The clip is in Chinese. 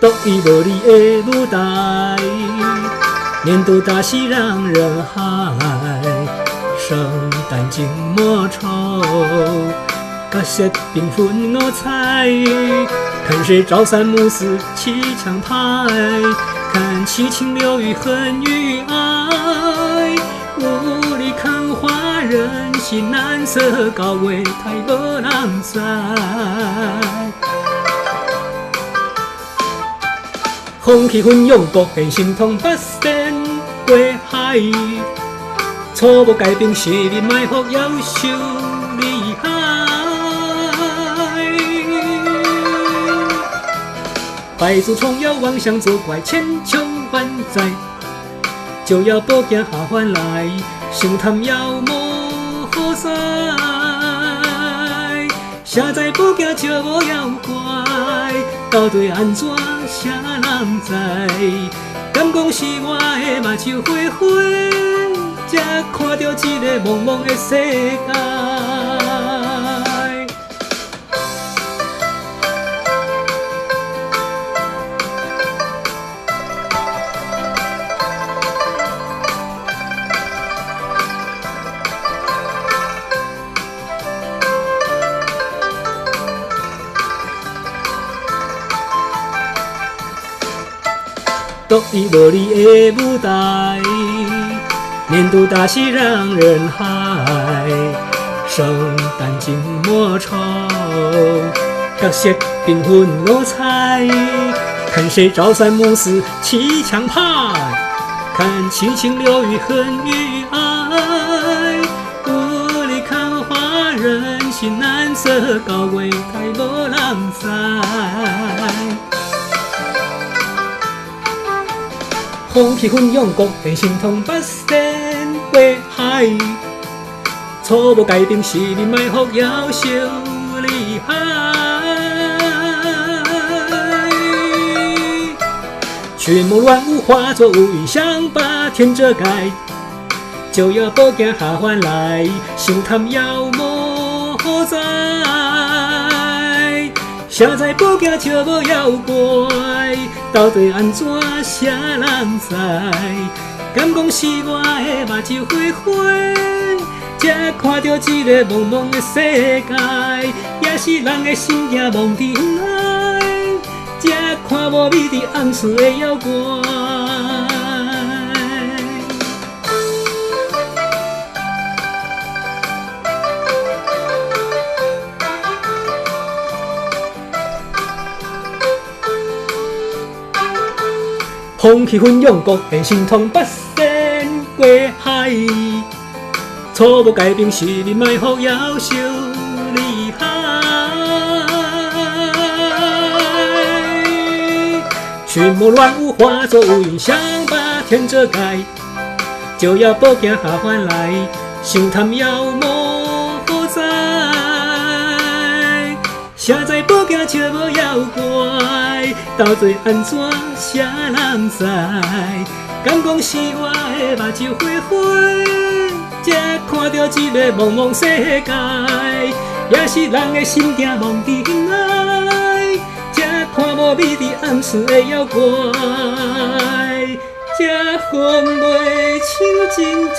独一无二的舞台，年度大戏让人嗨，圣诞静默愁，角色缤纷五彩，看谁朝三暮四七枪拍，看七情六欲恨与爱，雾里看花人心难色，高位太无人知。风起云涌，各变心痛，八仙过海。错误改变是你埋伏夭寿厉害。百足虫妖妄想作怪，千秋万载，就要报镜下凡来，想探妖魔何在？下载报镜就无妖怪，到底安怎谁人知？敢讲是我的目睭花花，才看到一个茫茫的世界。独一无二的舞台，年度大戏让人嗨，圣诞静默愁，角色缤纷五彩，看谁朝三暮四七枪拍，看七情六欲恨与爱，雾里看花人心难色，高位太无人知。风起云涌，各变心痛，八仙过海。错误改变是你埋伏夭寿厉害。群魔乱舞化作乌云，想把天遮盖，就要报镜下凡来，想探妖魔何在？下载报镜就无妖怪，到底安怎谁人知？敢讲是我的目睭花花，才看到一个茫茫的世界，也是人的心惊梦伫海，才看无美丽暗示的妖怪。风起云涌，各变心痛，八仙过海。错误改变是你埋伏夭寿厉害。群魔乱舞化作乌云，想把天遮盖，就要报镜下凡来，想探妖魔何在？下载报镜就无妖怪，到底安怎谁人知？敢讲是我的目睭花花，才看到一个茫茫世界，也是人的心惊梦伫海，才看无美丽暗示的妖怪，才分袂清真情。